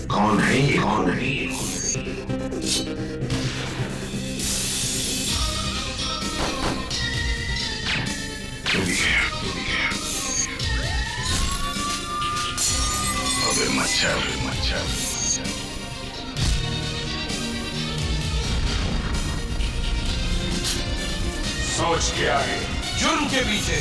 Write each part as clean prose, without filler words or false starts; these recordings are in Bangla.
कौन है ये? कौन है ये? अबे मच्छर, मच्छर। सोच के आगे, जुर्म के पीछे।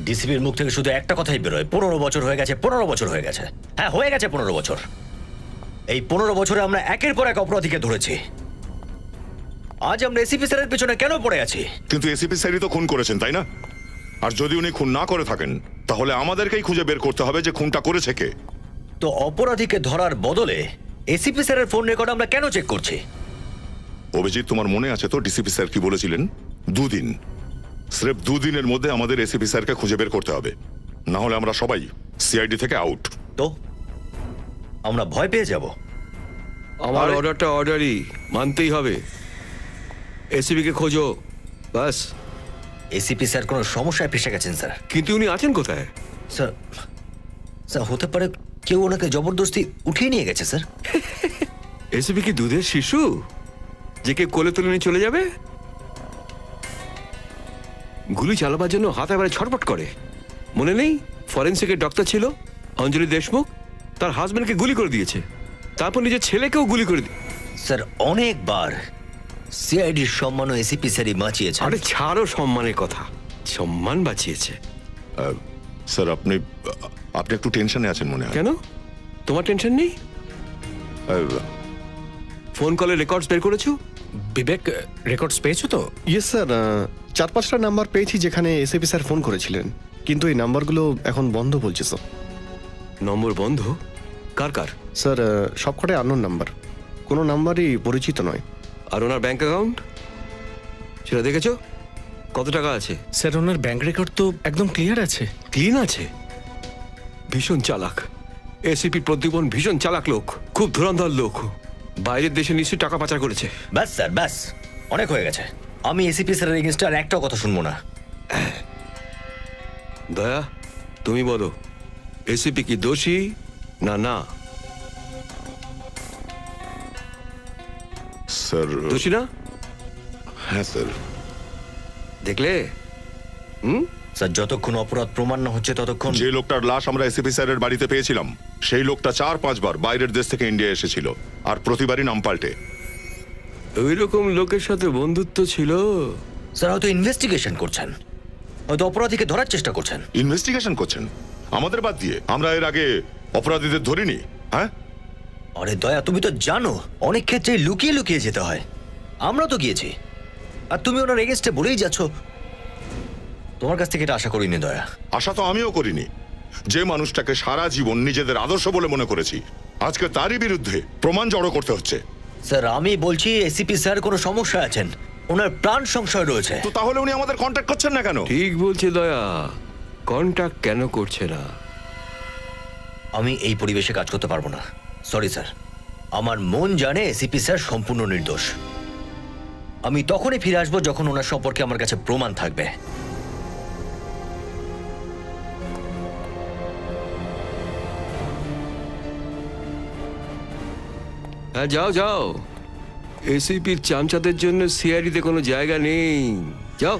ডিসিপির মুখ থেকে শুধু একটা কথাই বেরোয়, 15 বছর হয়ে গেছে, 15 বছর হয়ে গেছে। হ্যাঁ, হয়ে গেছে 15 বছর। এই 15 বছরে আমরা একের পর এক অপরাধীকে ধরেছি। আজ আমরা এসিপি স্যারের পেছনে কেন পড়ে আছি? কিন্তু এসিপি স্যারই তো খুন করেছেন, তাই না? আর যদি উনি খুন না করে থাকেন তাহলে আমাদেরকেই খুঁজে বের করতে হবে যে খুনটা করেছে কে। তো অপরাধীকে ধরার বদলে এসিপি স্যারের ফোন রেকর্ড আমরা কেন চেক করছি? অভিজিৎ, তোমার মনে আছে তো ডিসিপি স্যার কি বলেছিলেন? 2 দিন, স্রেফ 2 দিনের মধ্যে আমাদের এসিপি স্যারকে খুঁজে বের করতে হবে, না হলে আমরা সবাই সিআইডি থেকে আউট। তো আমরা ভয় পেয়ে যাব? আমার অর্ডারটা অর্ডারই, মানতেই হবে। এসিবি কে খোঁজো, বাস। এসিপি স্যার কোনো সমস্যায় ফেসে গেছেন স্যার। কিন্তু উনি আছেন কোথায়? স্যার, স্যার হতে পারে কেউ ওনাকে জবরদস্তি উঠিয়ে নিয়ে গেছে স্যার। এসিবি কি দুধের শিশু যে কে কোলে তুলে নিয়ে চলে যাবে? গুলি চালাবার জন্য হাত এবারে ছটফট করে। মনে নেই ফরেন্সিকের ডক্টর ছিল অঞ্জলি দেশমুখ, তার হাজবেন্ডকে গুলি করে দিয়েছে, তারপর নিজের ছেলেকেও গুলি করে স্যার অনেকবার সিআইডির সম্মান এসিপি স্যারই বাঁচিয়েছে। আরে ছাড়ো সম্মানের কথা, সম্মান বাঁচিয়েছে। স্যার আপনি একটু টেনশনে আছেন মনে হয়। কেন? তোমার টেনশন নেই? ফোন কলের রেকর্ডস বের করেছো? বিবেক, রেকর্ডস পেয়েছো তো? ইয়েস স্যার, 4-5টা নাম্বার পেয়েছি যেখানে এসএপি স্যার ফোন করেছিলেন, কিন্তু এই নাম্বারগুলো এখন বন্ধ বলছে স্যার। নম্বর বন্ধ? কার কার? স্যার সবকটাই আননোন নাম্বার, কোনো নাম্বারই পরিচিত নয়। আর ওনার ব্যাংক অ্যাকাউন্ট সেটা দেখেছো? কত টাকা আছে? স্যার ওনার ব্যাংক রেকর্ড তো একদম ক্লিয়ার আছে। ক্লিন আছে? ভীষণ চালাক এসিপি প্রদ্যুমন, ভীষণ চালাক লোক, খুব ধুরন্ধর লোক। বাইরের দেশে নিশ্চয়ই টাকা পাচার করেছে। ব্যাস স্যার, ব্যাস, অনেক হয়ে গেছে। আমি এসিপি স্যারের এগেইনস্টে আর একটাও কথা শুনবো না। দয়া, তুমি বলো এসিপি কি দোষী না? না স্যার দোষী না? হ্যাঁ স্যার। দেখলে? স্যার যতক্ষণ অপরাধ প্রমাণ না হচ্ছে ততক্ষণ। যে লোকটার লাশ আমরা এসিপি স্যারের বাড়িতে পেয়েছিলাম সেই লোকটা 4-5 বার বাইরের দেশ থেকে ইন্ডিয়া এসেছিল, আর প্রতিবারই নাম পাল্টে। ওই রকম লোকের সাথে বন্ধুত্ব ছিল। স্যার হয়তো ইনভেস্টিগেশন করছেন, হয়তো অপরাধীকে ধরার চেষ্টা করছেন। ইনভেস্টিগেশন করছেন আমাদের বাদ দিয়ে? আমরা এর আগে অপরাধীদের ধরিনি। হ্যাঁ আরে দয়া, তুমি তো জানো অনেক ক্ষেত্রে লুকিয়ে লুকিয়ে যেতে হয়। আমরা তো গিয়েছি, আর তুমি ওনার এগেইনস্টে বলেই যাচ্ছ। তোমার কাছ থেকে এটা আশা করিনি দয়া। আশা তো আমিও করিনি। যে মানুষটাকে সারা জীবন নিজেদের আদর্শ বলে মনে করেছি, আজকে তারই বিরুদ্ধে প্রমাণ জড়ো করতে হচ্ছে। স্যার আমি বলছি এসিপি স্যার কোনো সমস্যা আছেন, ওনার প্রাণ সংশয় রয়েছে। তো তাহলে উনি আমাদের কন্ট্যাক্ট করছেন না কেন? ঠিক বলছে দয়া, কন্ট্যাক্ট কেন করছে না? আমি এই পরিবেশে কাজ করতে পারবো না, সরি স্যার। আমার মন জানে এসিপি স্যার সম্পূর্ণ নির্দোষ। আমি তখনই ফিরে আসবো যখন ওনার সম্পর্কে আমার কাছে প্রমাণ থাকবে। হ্যাঁ যাও যাও, এসিপির চামচাদের জন্য সিআইডিতে কোনো জায়গা নেই, যাও।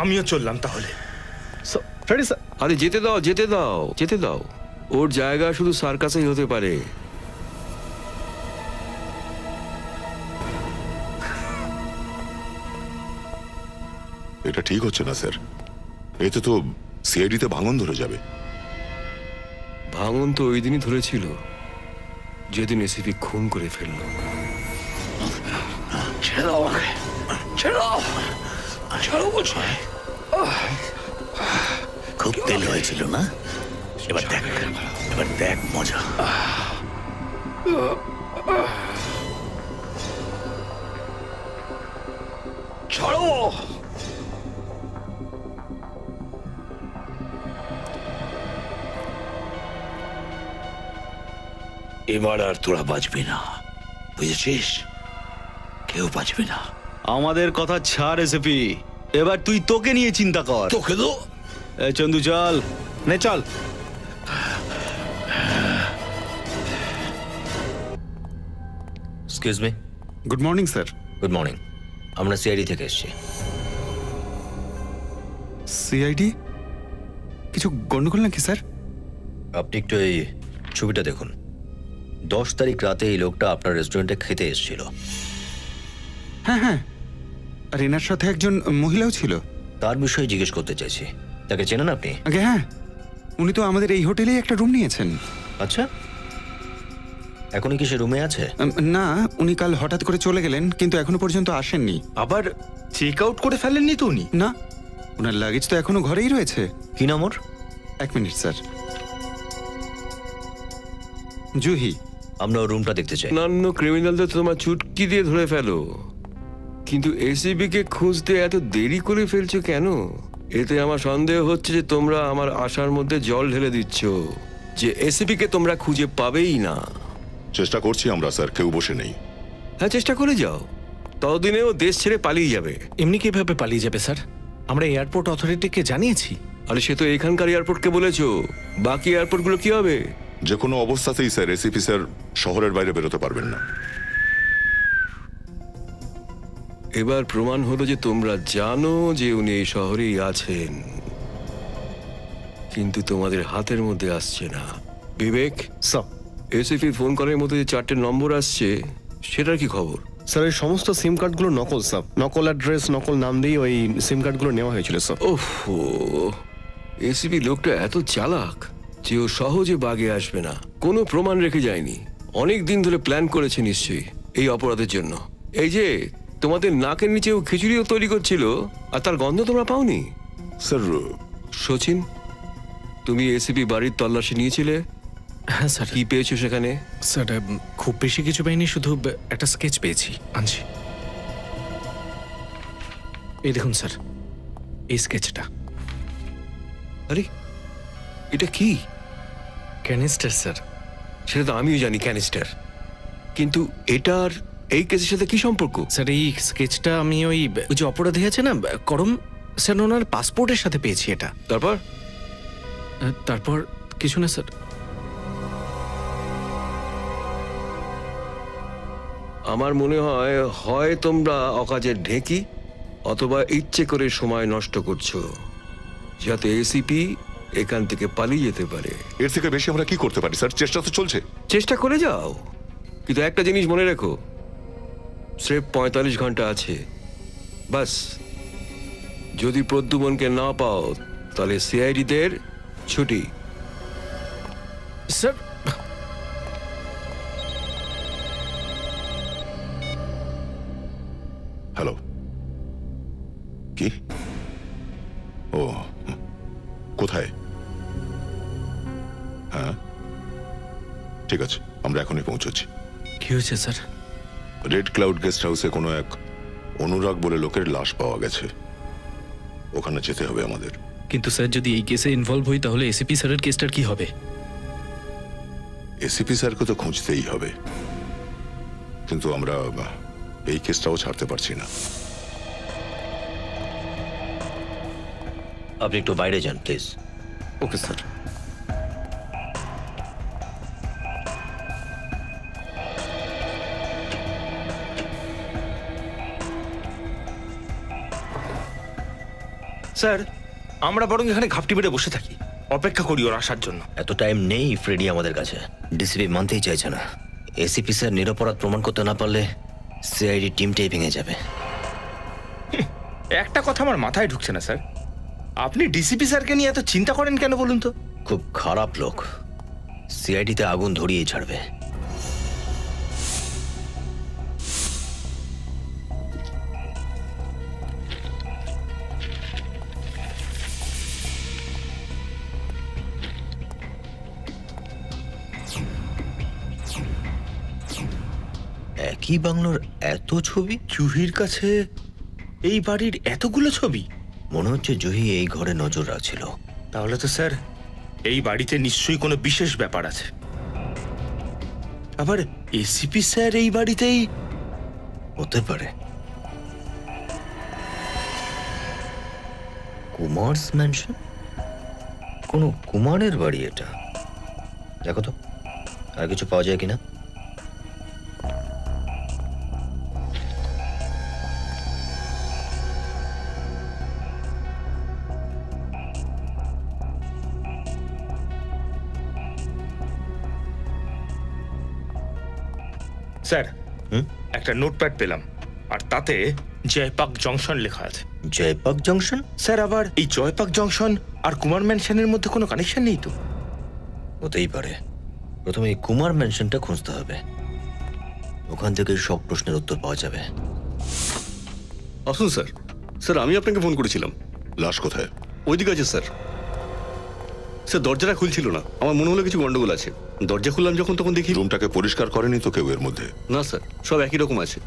আমিও চললাম তাহলে। ফ্রেডি স্যার, আরে যেতে দাও, যেতে দাও, যেতে দাও। ওর জায়গা শুধু সার্কাসেই হতে পারে। এটা ঠিক হচ্ছে না স্যার, এতে তো সিআইডিতে ভাঙন ধরে যাবে। ভাঙন তো ওই দিনই ধরেছিল যেদিন এসিপি খুন করে ফেললো। খুব তেল হয়েছিল না? এবার দেখ, এবার দেখ মজা। ছাড়ো। এবার আর তোরা বাঁচবি না, বুঝেছিস? কেউ বাঁচবে না। আমাদের কথা ছাড় এসপি, এবার তুই তোকে নিয়ে চিন্তা কর। তোকে তো এই চন্দু চল, নে চল। Excuse me, good morning sir. Good morning. আমরা সিআইডি থেকে এসেছি। সিআইডি? কিছু গন্ডগোল নাকি স্যার? আপনি একটু এই ছবিটা দেখুন। 10 তারিখ রাতে এই লোকটা আপনার রেস্টুরেন্টে খেতে এসেছিল। হ্যাঁ হ্যাঁ, আর এনার সাথে একজন মহিলাও ছিল। তার বিষয়ে জিজ্ঞেস করতে চাইছি। তাকে চেনেন আপনি? আগে হ্যাঁ, উনি তো আমাদের এই হোটেলেই একটা রুম নিয়েছেন। আচ্ছা, এখনই কি সে রুমে আছে? না, উনি কাল হঠাৎ করে চলে গেলেন, কিন্তু এখনো পর্যন্ত আসেননি। আবার চেক আউট করে ফেলেননি তো উনি? না, ওনার লাগেজ তো এখনো ঘরেই রয়েছে। কি নাম ওর? 1 মিনিট স্যার। জুহি। আমরা ওর রুমটা দেখতে চাই। অন্যান্য ক্রিমিনালদের তোমার চুটকি দিয়ে ধরে ফেলো, কিন্তু এসিবি কে খুঁজতে এত দেরি করে ফেলছো কেন? এতে আমার সন্দেহ হচ্ছে যে তোমরা আমার আশার মধ্যে জল ঢেলে দিচ্ছ, যে এসিবি কে তোমরা খুঁজে পাবেই না। চেষ্টা করছি আমরা স্যার, কেউ বসে নেই। হ্যাঁ, চেষ্টা করে যাও, ততদিনে ও দেশ ছেড়ে পালিয়ে যাবে। এমনি কিভাবে পালিয়ে যাবে স্যার? আমরা এয়ারপোর্ট অথরিটিকে জানিয়েছি। আরে সে তো এখানকার এয়ারপোর্টকে বলেছো, বাকি এয়ারপোর্টগুলো কি হবে? যে কোনো অবস্থাতেই স্যার এসিপি স্যার শহরের বাইরে বেরোতে পারবেন না। এবার প্রমাণ হলো যে তোমরা জানো যে উনি এই শহরেই আছেন, কিন্তু তোমাদের হাতের মধ্যে আসছে না। বিবেক, স্যার, এসিপি ফোন করার মধ্যে যে 4টে নম্বর আসছে, সেটার কি খবর? স্যার ওই সমস্ত সিম কার্ডগুলো নকল স্যার। নকল অ্যাড্রেস, নকল নাম দিয়ে ওই সিম কার্ডগুলো নেওয়া হয়েছিল স্যার। ওহো, এসিপি লোকটা এত চালাক যে ও সহজে বাগে আসবে না। কোনো প্রমাণ রেখে যায়নি, অনেক দিন ধরে প্ল্যান করেছে নিশ্চয়ই এই অপরাধের জন্য। এই যে তোমাদের নাকের নিচে ও খিচুড়িও তৈরি করছিল, আর তার গন্ধ তোমরা পাওনি? স্যার সচিন, তুমি এসিপি বাড়ির তল্লাশি নিয়েছিলে, হ্যাঁ স্যার। কি পেয়েছো সেখানে? স্যার খুব বেশি কিছু পাইনি, শুধু একটা স্কেচ পেয়েছি, আনছি। এই দেখুন স্যার, এই স্কেচটা। আরে এটা কি? Canister sir. সেটা তো আমিও জানি, ক্যানিস্টার, কিন্তু এটার এই কেসের সাথে কি সম্পর্ক? স্যার এই স্কেচটা আমি ওই যে অপরাধী আছে না করম স্যার, ওনার পাসপোর্টের সাথে পেয়েছি এটা। তারপর? তারপর কিছু না স্যার। আমার মনে হয় হয় তোমরা অকাজের ঢেঁকি, অথবা ইচ্ছে করে সময় নষ্ট করছো যাতে এসিপি এখান থেকে পালিয়ে যেতে পারে। এর থেকে বেশি আমরা কি করতে পারি স্যার? চেষ্টা তো চলছে। চেষ্টা করে যাও, কিন্তু একটা জিনিস মনে রেখো, স্রেফ 45 ঘন্টা আছে বাস। যদি প্রদ্যুমনকে না পাও তাহলে সিআইডিদের ছুটি। স্যার হ্যালো, কি? ও, কোথায়? হ্যাঁ ঠিক আছে, আমরা এখনই পৌঁছচ্ছি। কি হয়েছে স্যার? রেড ক্লাউড গেস্ট হাউসে কোনো এক অনুরাগ বলে লোকের লাশ পাওয়া গেছে। ওখানে যেতে হবে আমাদের। কিন্তু স্যার, যদি এই কেসে ইনভলভ হই তাহলে এসিপি স্যারের কেসটার কি হবে? এসিপি স্যারকে তো খুঁজতেই হবে, কিন্তু আমরা এই কেসটাও ছাড়তে পারছি না। আপনি একটু বাইরে যান প্লিজ। Okay sir. স্যার, আমরা বরং এখানে ঘাপটি বেড়ে বসে থাকি, অপেক্ষা করি ওর আসার জন্য। এত টাইম নেই ফ্রেডি আমাদের কাছে। ডিসিপি মানতেই চাইছে না। এসিপি স্যার নিরপরাধ প্রমাণ করতে না পারলে সিআইডি টিমটাই ভেঙে যাবে। একটা কথা আমার মাথায় ঢুকছে না স্যার, আপনি ডিসিপি স্যারকে নিয়ে এত চিন্তা করেন কেন বলুন তো? খুব খারাপ লোক, সিআইডিতে আগুন ধরিয়ে ছাড়বে। একই বাংলোর এত ছবি? জুহির কাছে এই বাড়ির এতগুলো ছবি? মনে হচ্ছে জুহি এই ঘরে নজর রাখছিল। তাহলে তো স্যার এই বাড়িতে নিশ্চয়ই কোনো বিশেষ ব্যাপার আছে। আবার এসিপি স্যার এই বাড়িতেই? হতে পারে। কুমারস ম্যানশন? কোনো কুমারের বাড়ি এটা। দেখো তো আর কিছু পাওয়া যায় কিনা। স্যার একটা নোটপ্যাড পেলাম, আর তাতে জয়পাক জংশন লেখা আছে। জয়পাক জংশন? স্যার আবার এই জয়পাক জংশন আর কুমার ম্যানশনের মধ্যে কোনো কানেকশন নেই তো? হতেই পারে। প্রথমে এই কুমার ম্যানশনটা খুঁজতে হবে, ওখান থেকে সব প্রশ্নের উত্তর পাওয়া যাবে। আসুন স্যার। স্যার আমি আপনাকে ফোন করেছিলাম। লাশ কোথায়? ওইদিকে আছে স্যার। স্যার দরজাটা খুলছিল না, আমার মনে হলো কিছু গন্ডগোল আছে। দরজা খুললাম যখন তখন দেখি রুমটাকে পরিষ্কার করেনি তো কেউ এর মধ্যে? না স্যার, সব একই রকম আছে।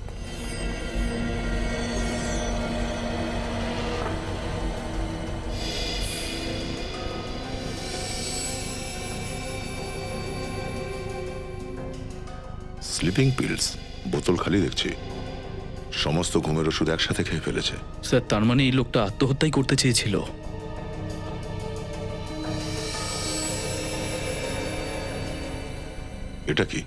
স্লিপিং পিলস, বোতল খালি দেখছি। সমস্ত ঘুমের ওষুধ একসাথে খেয়ে ফেলেছে। স্যার তার মানে এই লোকটা আত্মহত্যাই করতে চেয়েছিল। এটা কি?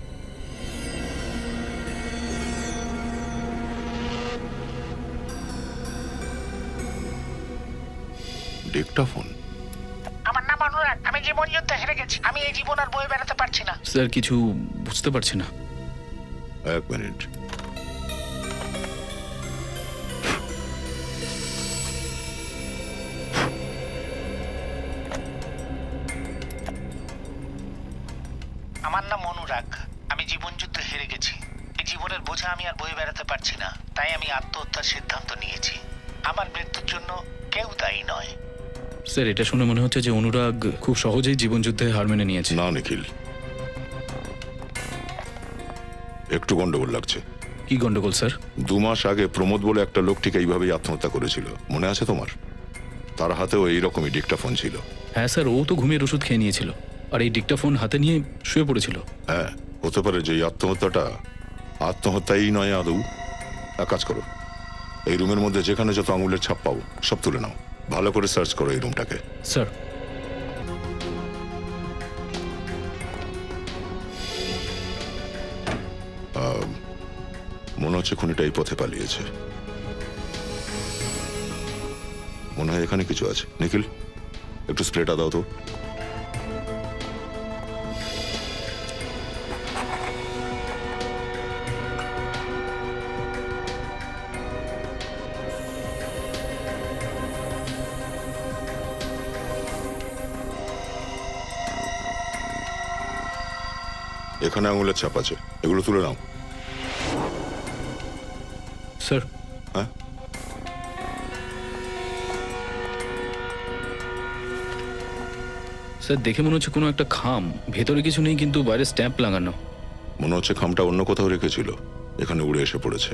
ডিক্টাফোন। আমার নাম অনুরাগ, আমি জীবন যুদ্ধে হেরে গেছি। আমি এই জীবন আর বয়ে বেড়াতে পারছি না। স্যার কিছু বুঝতে পারছি না। এক মিনিট। আমার নাম অনুরাগ, আমি জীবন যুদ্ধে হেরে গেছি। এই জীবনের বোঝা আমি আর বয়ে বেড়াতে পারছি না, তাই আমি আত্মহত্যার সিদ্ধান্ত নিয়েছি। আমার মৃত্যুর জন্য কেউ দায়ী নয়। স্যার এটা শুনে মনে হচ্ছে যে অনুরাগ খুব সহজেই জীবনযুদ্ধে হার মেনে নিয়েছে। না নিখিল, একটু গন্ডগোল লাগছে। কি গন্ডগোল স্যার? 2 মাস আগে প্রমোদ বলে একটা লোক ঠিক এইভাবেই আত্মহত্যা করেছিল, মনে আছে তোমার? তার হাতেও এইরকমই ডিক্টাফোন ছিল। হ্যাঁ স্যার, ও তো ঘুমের ওষুধ খেয়ে নিয়েছিল আর এই ডিক্টাফোন হাতে নিয়ে শুয়ে পড়েছিল। হ্যাঁ, হতে পারে যে এই আত্মহত্যাটা আত্মহত্যাই নয় আদৌ। এক কাজ করো, এই রুমের মধ্যে যেখানে যত আঙুলের ছাপ পাও সব তুলে নাও, ভালো করে সার্চ করো এই রুমটাকে। স্যার মনে হচ্ছে খুনিটা এই পথে পালিয়েছে। মনে হয় এখানে কিছু আছে। নিখিল, একটু স্প্রেটা দাও তো। এখানে আঙুলের ছাপ আছে, এগুলো তুলে নাও। স্যার হ্যাঁ, স্যার দেখে মনে হচ্ছে কোনো একটা খাম, ভেতরে কিছু নেই কিন্তু বাইরে স্ট্যাম্প লাগানো। মনে হচ্ছে খামটা অন্য কোথাও রেখেছিল, এখানে উড়ে এসে পড়েছে।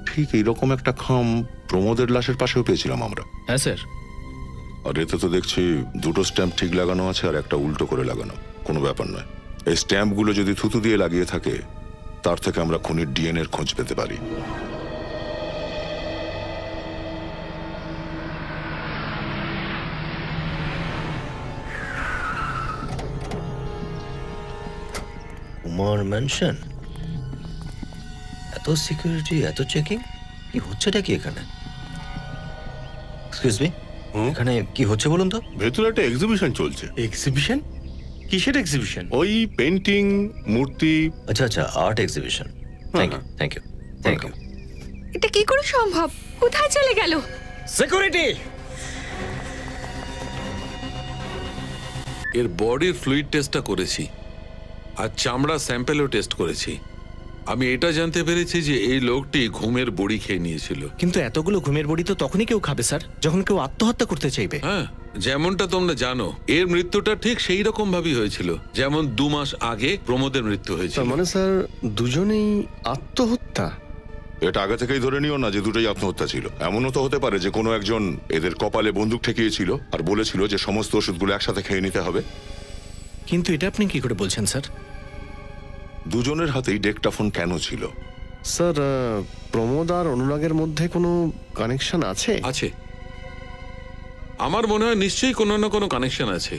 ঠিক এইরকম একটা খাম প্রমোদের লাশের পাশেও পেয়েছিলাম আমরা। হ্যাঁ স্যার। আর এতে তো দেখছি 2টো স্ট্যাম্প ঠিক লাগানো আছে আর একটা উল্টো করে লাগানো। কোনো ব্যাপার নয়, এই স্ট্যাম্পগুলো যদি থুতু দিয়ে লাগিয়ে থাকে তার থেকে আমরা খুনির ডিএনএ এর খোঁজ পেতে পারি। কুমার ম্যানশন, এত সিকিউরিটি, এত চেকিং, কি হচ্ছেটা কি এখানে? এক্সকিউজ মি, এখানে কি হচ্ছে বলুন তো? ভেতরে একটা এক্সিবিশন চলছে। এক্সিবিশন? কিসের এক্সিবিশন? ওই পেন্টিং, মূর্তি। আচ্ছা আচ্ছা, art exhibition. Thank you, thank you, thank you. এটা কি করে সম্ভব? কোথায় চলে গেল? সিকিউরিটি! এর বডির ফ্লুইড টেস্টটা করেছি আর চামড়া স্যাম্পেলও টেস্ট করেছি। আমি এটা জানতে পেরেছি যে এই লোকটি ঘুমের বড়ি খেয়ে নিয়েছিল। কিন্তু এতগুলো ঘুমের বড়ি তো তখনই কেউ খাবে স্যার, যখন কেউ আত্মহত্যা করতে চাইবে। হ্যাঁ, যেমনটা তোমরা জানো এর মৃত্যুটা ঠিক সেই রকম ভাবেই হয়েছিল যেমন 2 মাস আগে প্রমোদের মৃত্যু হয়েছিল। তার মানে স্যার দুজনেই আত্মহত্যা? এটা আগে থেকেই ধরে নিও না যে দুটোই আত্মহত্যা ছিল। এমনও তো হতে পারে যে কোনো একজন এদের কপালে বন্দুক ঠেকিয়েছিল আর বলেছিল যে সমস্ত ওষুধগুলো একসাথে খেয়ে নিতে হবে। কিন্তু এটা আপনি কি করে বলছেন স্যার? দুজনের হাতেই ডেকটাফোন কেন ছিল? স্যার প্রমোদ আর অনুরাগের মধ্যে কোনো কানেকশন আছে? আছে, আমার মনে হয় নিশ্চয়ই কোনো না কোনো কানেকশন আছে।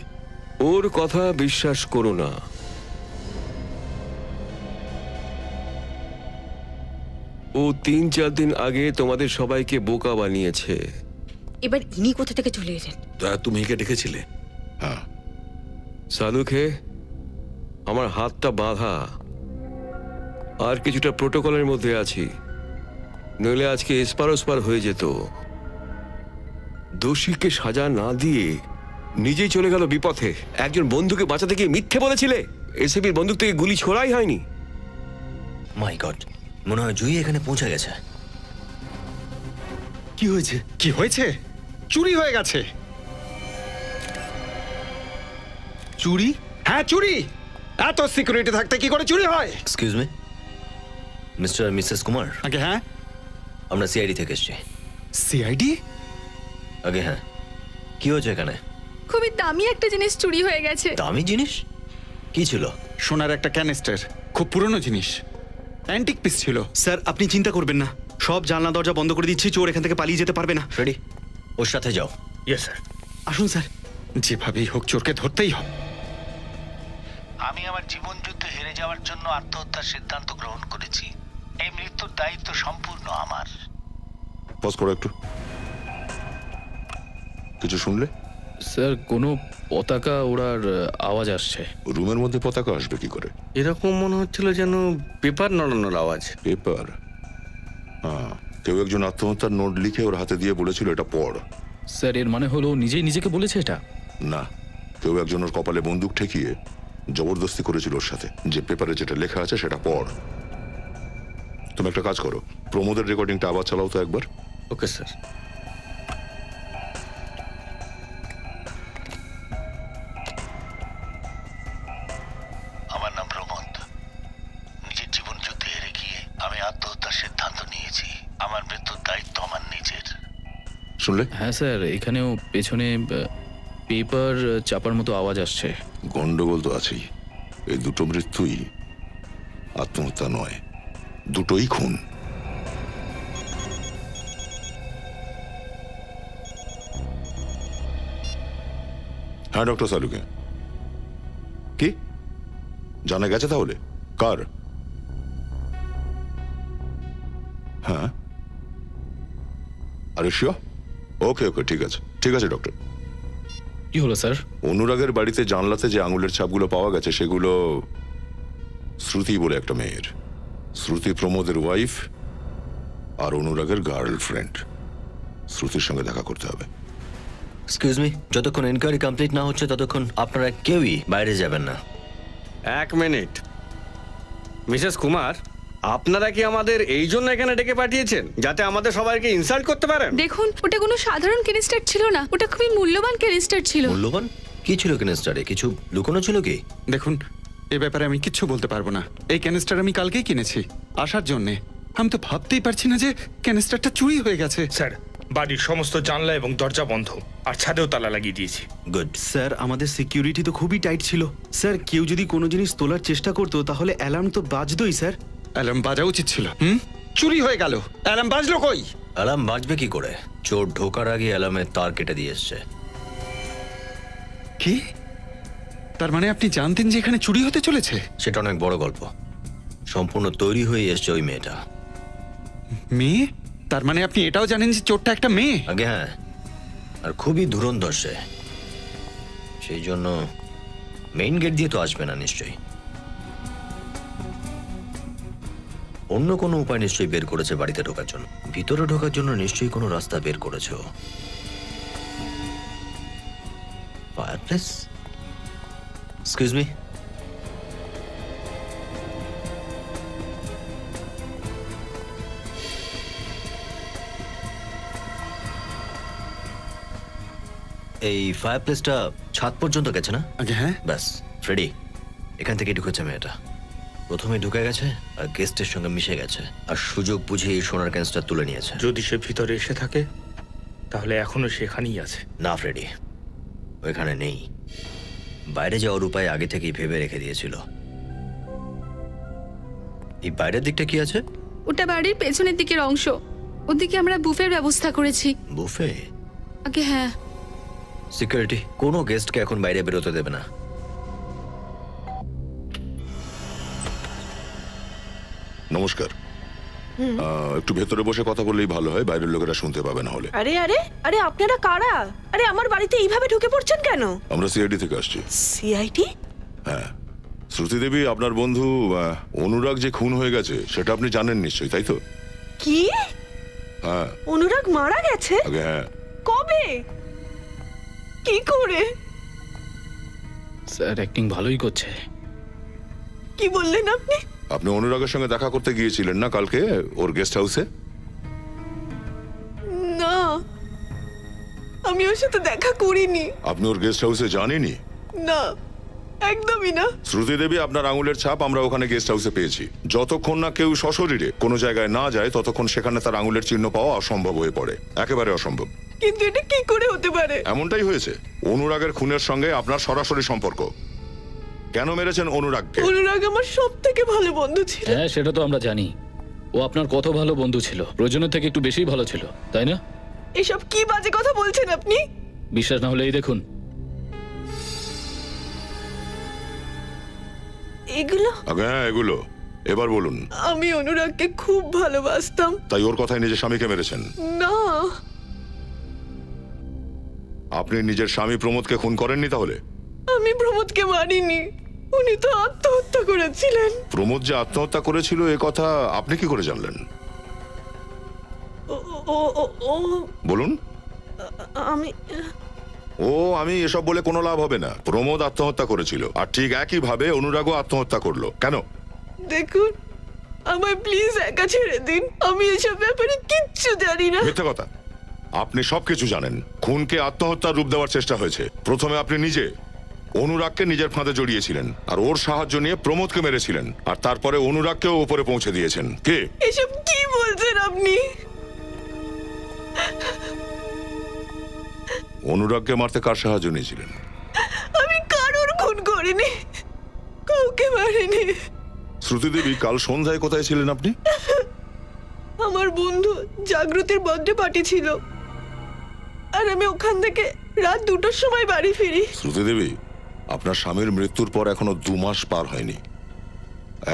ওর কথা বিশ্বাস করো না। ও 3-4 দিন আগে তোমাদের সবাইকে বোকা বানিয়েছে। এবার ইনি কোথা থেকে চলে এলেন? তা তুমি একে ডেকেছিলে? হ্যাঁ। সালুখে আমার হাতটা বাঁধা, আর কিছুটা প্রোটোকলের মধ্যে আছি, নইলে আজকে এসপার ওসপার হয়ে যেত। দোষীকে সাজা না দিয়ে নিজেই চলে গেল বিপথে। একজন বন্ধুকে বাঁচাতে গিয়ে মিথ্যে বলেছিলে। এসিবির বন্দুক থেকে গুলি ছোড়াই হয়নি। মাই গড, মনে হয় জুই এখানে পৌঁছে গেছে। কি হয়েছে? কি হয়েছে? চুরি হয়ে গেছে। চুরি? হ্যাঁ চুরি। এত সিকিউরিটি থাকতে কি করে চুরি হয়? এক্সকিউজ মি, মিস্টার আর মিসেস কুমার। আগে হ্যাঁ। আমরা সিআইডি থেকে এসেছি। সিআইডি? আগে হ্যাঁ, কি হয়েছে এখানে? খুবই দামি একটা জিনিস চুরি হয়ে গেছে। দামি জিনিস? কি ছিল? সোনার একটা ক্যানিস্টার, খুব পুরনো জিনিস, অ্যান্টিক পিস ছিল। স্যার আপনি চিন্তা করবেন না, সব জানলা দরজা বন্ধ করে দিচ্ছি, চোর এখান থেকে পালিয়ে যেতে পারবে না। রেডি, ওর সাথে যাও। Yes sir. আসুন স্যার। যেভাবেই হোক চোরকে ধরতেই হবে। আমি আমার জীবন যুদ্ধে হেরে যাওয়ার জন্য আত্মহত্যার সিদ্ধান্ত গ্রহণ করেছি। এই মৃত্যুর দায়িত্ব সম্পূর্ণ আমার। পজ করো একটু। কিছু শুনলে? স্যার কোনো পতাকা ওড়ার আওয়াজ আসছে। রুমের মধ্যে পতাকা আসবে কি করে? এরকম মনে হচ্ছিল যেন পেপার নড়ানোর আওয়াজ। পেপার? হ্যাঁ, কেউ একজন আত্মহত্যার নোট লিখে ওর হাতে দিয়ে বলেছিল এটা পড়। স্যার এর মানে হলো নিজেই নিজেকে বলেছে এটা? না, কেউ একজন ওর কপালে বন্দুক ঠেকিয়ে জবরদস্তি করেছিল ওর সাথে যে পেপারে যেটা লেখা আছে সেটা পড়। তুমি একটা কাজ করো, প্রমোদের রেকর্ডিংটা আবার চালাও তো একবার। Okay sir. আমার নাম প্রমোদ। নিজের জীবন যুদ্ধে হেরে গিয়ে আমি আত্মহত্যার সিদ্ধান্ত নিয়েছি। আমার মৃত্যুর দায়িত্ব আমার নিজের। শুনলে? হ্যাঁ স্যার, এখানেও পেছনে পেপার চাপার মতো আওয়াজ আসছে। গন্ডগোল তো আছেই। এই দুটো মৃত্যুই আত্মহত্যা নয়, দুটোই খুন। হ্যাঁ ডক্টর সালুকে, কি জানা গেছে তাহলে? কার? হ্যাঁ, আরে শিওর? ওকে ওকে, ঠিক আছে ঠিক আছে ডক্টর। কি হলো স্যার? অনুরাগের বাড়িতে জানলাতে যে আঙুলের ছাপগুলো পাওয়া গেছে সেগুলো শ্রুতি বলে একটা মেয়ের। শ্রুতি প্রমোদের ওয়াইফ আর অনুরাগের গার্লফ্রেন্ড। শ্রুতির সঙ্গে দেখা করতে হবে। এক্সকিউজ মি, যতক্ষণ এনকোয়ারি কমপ্লিট না হচ্ছে ততক্ষণ আপনারা কেউই বাইরে যাবেন না। 1 মিনিট। মিসেস কুমার, আপনারা কি আমাদের এই জন্য এখানে ডেকে পাঠিয়েছেন যাতে আমাদের সবাইকে ইনসাল্ট করতে পারেন? দেখুন, ওটা কোনো সাধারণ ক্যানিস্টার ছিল না, ওটা খুবই মূল্যবান ক্যানিস্টার ছিল। মূল্যবান? কি ছিল ক্যানিস্টারে? কিছু লুকোনো ছিল কি? দেখুন, এ ব্যাপারে আমি কিচ্ছু বলতে পারবো না। এই ক্যানিস্টার আমি কালকেই কিনেছি আসার জন্যে। আমি তো ভাবতেই পারছি না যে ক্যানিস্টারটা চুরি হয়ে গেছে। স্যার, বাড়ির সমস্ত জানলা এবং দরজা বন্ধ, আর ছাদেও তালা লাগিয়ে দিয়েছি। গুড। স্যার আমাদের সিকিউরিটি তো খুবই টাইট ছিল। স্যার কেউ যদি কোনো জিনিস তোলার চেষ্টা করতো তাহলে অ্যালার্ম তো বাজতোই স্যার। অ্যালার্ম বাজা উচিত ছিল। চুরি হয়ে গেল, অ্যালার্ম বাজলো কই? অ্যালার্ম বাজবে কি করে? চোর ঢোকার আগে অ্যালার্মের তার কেটে দিয়ে এসছে। কি? তার মানে আপনি জানতেন যে এখানে চুরি হতে চলেছে? সেটা অনেক বড় গল্প। সম্পূর্ণ তৈরি হয়ে এসছে ওই মেয়েটা। মেয়ে? তার মানে আপনি এটাও জানেন যে চোরটা একটা মেয়ে? আগে হ্যাঁ, আর খুবই ধুরন্ধর সে। সেই জন্য মেইন গেট দিয়ে তো আসবে না নিশ্চয়ই। অন্য কোনো উপায় নিশ্চয়ই বের করেছে বাড়িতে ঢোকার জন্য। ভিতরে ঢোকার জন্য নিশ্চয়ই কোনো রাস্তা বের করেছে। ফায়ারপ্লেস? এক্সকিউজ মি, এই ফায়ার প্লেসটা ছাদ পর্যন্ত গেছে না? আগে হ্যাঁ। ব্যাস, ফ্রেডি এখান থেকে ঢুকেছে মেয়েটা। প্রথমে ঢুকে গেছে আর গেস্টের সঙ্গে মিশে গেছে, আর সুযোগ বুঝে এই সোনার ক্যান্সটা তুলে নিয়েছে। যদি সে ভিতরে এসে থাকে তাহলে এখনো সেখানেই আছে। না ফ্রেডি, ওইখানে নেই। বাইরে যাওয়ার উপায় আগে থেকেই ভেবে রেখে দিয়েছিল। এই বাইরের দিকটা কি আছে? ওটা বাড়ির পেছনের দিকের অংশ। ওদিকে আমরা বুফের ব্যবস্থা করেছি। বুফে? আগে হ্যাঁ। সিকিউরিটি কোনো গেস্টকে এখন বাইরে বেরোতে দেবে না। নমস্কার। একটু ভেতরে বসে কথা বললেই ভালো হয়, বাইরের লোকেরা শুনতে পাবে না হলে। আরে আরে আরে আপনারা কারা? আরে আমার বাড়িতে এইভাবে ঢুকে পড়ছেন কেন? আমরা সিআইডি থেকে আসছি। সিআইডি? হ্যাঁ, শ্রুতি দেবী, আপনার বন্ধু অনুরাগ যে খুন হয়ে গেছে সেটা আপনি জানেন নিশ্চয়ই, তাই তো? কি? হ্যাঁ। অনুরাগ মারা গেছে? আগে হ্যাঁ। কবে? কি করে? স্যার অ্যাক্টিং ভালোই করছে। কি বললেন আপনি? আপনি অনুরাগের সঙ্গে দেখা করতে গিয়েছিলেন না কালকে ওর গেস্ট হাউসে? না, আমি ওর সাথে দেখা করিনি। আপনি ওর গেস্ট হাউসে জানেনই? না, একদমই না। শ্রুতি দেবী, আপনার আঙুলের ছাপ আমরা ওখানে গেস্ট হাউসে পেয়েছি। যতক্ষণ না কেউ সশরীরে কোনো জায়গায় না যায় ততক্ষণ সেখানে তার আঙুলের চিহ্ন পাওয়া অসম্ভব হয়ে পড়ে, একেবারে অসম্ভব। কিন্তু এটা কি করে হতে পারে? এমনটাই হয়েছে। অনুরাগের খুনের সঙ্গে আপনার সরাসরি সম্পর্ক। কেন মেরেছেন অনুরাগকে? অনুরাগ আমার সবথেকে ভালো বন্ধু ছিল। হ্যাঁ সেটা তো আমরা জানি। ও আপনার কত ভালো বন্ধু ছিল, প্রয়োজনের থেকে একটু বেশিই ভালো ছিল, তাই না? এসব কি বাজে কথা বলছেন আপনি? বিশ্বাস না হলে এই দেখুন। এগুলো? আগে হ্যাঁ, এগুলো। এবার বলুন। আমি অনুরাগকে খুব ভালোবাসতাম। তাই ওর কথায় নিজের স্বামীকে মেরেছেন? না। আপনি নিজের স্বামী প্রমোদকে খুন করেননি তাহলে? আমি প্রমোদকে মারিনি, উনি তো আত্মহত্যা করেছিলেন। প্রমোদ যে আত্মহত্যা করেছিল এ কথা আপনি কি করে জানলেন? বলুন। আমি এসব বলে কোনো লাভ হবে না। প্রমোদ আত্মহত্যা করেছিল, আর ঠিক একই ভাবে অনুরাগও আত্মহত্যা করলো। কেন? দেখুন, আমায় প্লিজ একা ছেড়ে দিন। আমি এসব ব্যাপারে কিচ্ছু জানি না। মিথ্যে কথা। আপনি সবকিছু জানেন। খুনকে আত্মহত্যার রূপ দেওয়ার চেষ্টা হয়েছে। প্রথমে আপনি নিজে অনুরাগকে নিজের ফাঁদে জড়িয়েছিলেন, আর ওর সাহায্য নিয়ে প্রমোদকে মেরেছিলেন, আর তারপরে অনুরাগকেও উপরে পৌঁছে দিয়েছেন। কে? এসব কি বলছেন আপনি? অনুরাগকে মারতে কার সাহায্য নিয়েছিলেন? আমি কারোর খুন করিনি, কাউকে মারিনি। শ্রুতি দেবী, কাল সন্ধ্যায় কোথায় ছিলেন আপনি? আমার বন্ধু জাগ্রতের বার্থডে পার্টি ছিল, আর আমি ওখান থেকে রাত 2টার সময় বাড়ি ফিরি। শ্রুতি দেবী, আপনার স্বামীর মৃত্যুর পর এখনো 2 মাস পার হয়নি।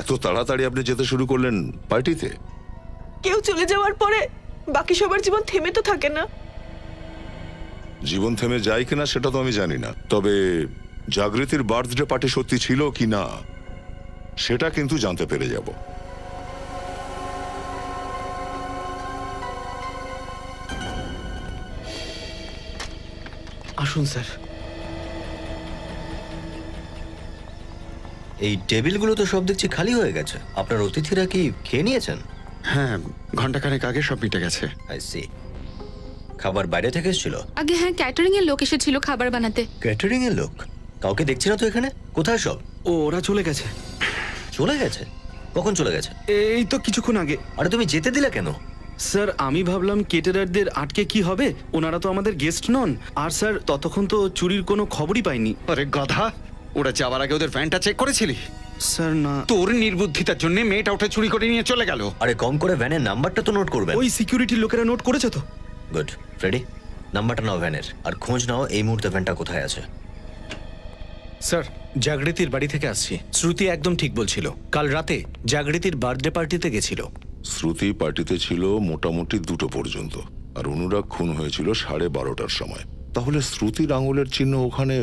এত তাড়াতাড়ি আপনি যেতে শুরু করলেন পার্টিতে? কেউ চলে যাওয়ার পরে বাকি সবার জীবন থেমে তো থাকে না। জীবন থেমে যায় কিনা সেটা তো আমি জানি না, তবে জাগৃতির বার্থডে পার্টি সত্যি ছিল কি না সেটা কিন্তু জানতে পেরে যাব। আসুন স্যার। এই টেবিলগুলো তো সব দেখছি খালি হয়ে গেছে। আপনার অতিথিরা কি খেয়ে নিয়েছেন? হ্যাঁ, ঘন্টাখানেক আগে সব মিটে গেছে। I see. খাবার বাইরে থেকে এসেছিল? আগে হ্যাঁ, ক্যাটারিং এর লোক এসেছিল খাবার বানাতে। ক্যাটারিং এর লোক? কাউকে দেখছি না তো এখানে। কোথায় সব? ওরা চলে গেছে। চলে গেছে? কখন চলে গেছে? এই তো কিছুক্ষণ আগে। আরে তুমি যেতে দিলে কেন? স্যার আমি ভাবলাম কেটারারদের আটকে কি হবে, ওনারা তো আমাদের গেস্ট নন। আর স্যার ততক্ষণ তো চুরির কোনো খবরই পাইনি। আরে গাধা, ওরা যাওয়ার আগে ওদের ভ্যানটা চেক করেছিলি? স্যার না। তোর নির্বুদ্ধিতার জন্য মেয়েটা ওটা চুরি করে নিয়ে চলে গেল। আরে কম করে ভ্যানের নাম্বারটা তো নোট করবেন। ওই সিকিউরিটির লোকেরা নোট করেছে তো। গুড। ফ্রেডি, নাম্বারটা নাও ভ্যানের, আর খোঁজ নাও এই মুহূর্তে ভ্যানটা কোথায় আছে। স্যার, জাগৃতির বাড়ি থেকে আসছি। শ্রুতি একদম ঠিক বলছিল, কাল রাতে জাগৃতির বার্থডে পার্টিতে গেছিল। শ্রুতি পার্টিতে ছিল মোটামুটি 2টো পর্যন্ত, আর অনুরাগ খুন হয়েছিল 12:30টার সময়। তাহলে শ্রুতির আঙুলের চিহ্ন ওখানে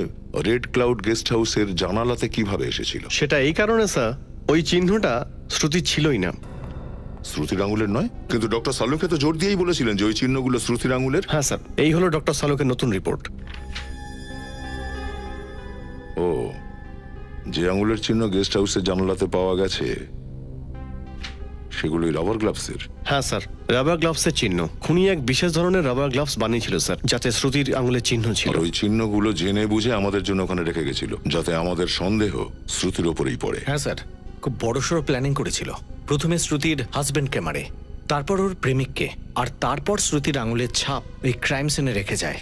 রেড ক্লাউড গেস্ট হাউসের জানালাতে কিভাবে এসেছিল? সেটা এই কারণে স্যার, ওই চিহ্নটা শ্রুতি ছিলই না। শ্রুতির আঙুলের নয়? কিন্তু ডক্টর সালুকে তো জোর দিয়েই বলেছিলেন যে ওই চিহ্নগুলো শ্রুতির আঙুলের। হ্যাঁ স্যার, এই হলো ডক্টর সালুকের নতুন রিপোর্ট। ও, যে আঙুলের চিহ্ন গেস্ট হাউসের জানালাতে পাওয়া গেছে সেগুলোই রাবার গ্লাভসের। হ্যাঁ স্যার, রাবার গ্লাভসের চিহ্ন। খুনি এক বিশেষ ধরনের রাবার গ্লাভস বানিয়েছিল স্যার, যাতে শ্রুতির আঙুলের চিহ্ন ছিল। আর ওই চিহ্নগুলো জেনে বুঝে আমাদের জন্য ওখানে রেখে গেছিল, যাতে আমাদের সন্দেহ শ্রুতির ওপরেই পড়ে। হ্যাঁ স্যার, খুব বড়সড় প্ল্যানিং করেছিল। প্রথমে শ্রুতির হাজবেন্ডকে মারে, তারপর ওর প্রেমিককে, আর তারপর শ্রুতির আঙুলের ছাপ ওই ক্রাইম সিনে রেখে যায়।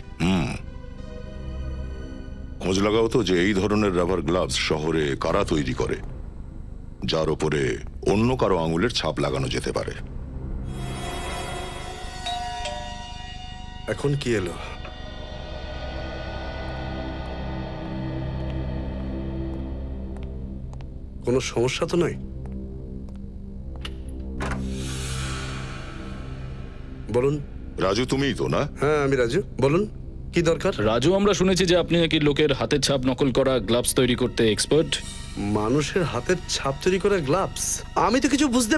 খোঁজ লাগাও তো যে এই ধরনের রাবার গ্লাভস শহরে কারা তৈরি করে, যার ওপরে অন্য কারো আঙুলের ছাপ লাগানো যেতে পারে। এখন কি এলো? কোনো সমস্যা তো নয়? বলুন। রাজু তুমিই তো না? হ্যাঁ আমি রাজু, বলুন কি দরকার? রাজু, আমরা শুনেছি যে আপনি নাকি লোকের হাতের ছাপ নকল করা গ্লাভস তৈরি করতে এক্সপার্ট। মানুষের হাতের ছাপ তৈরি করা গ্লাভস? আমি তো কিছু বুঝতে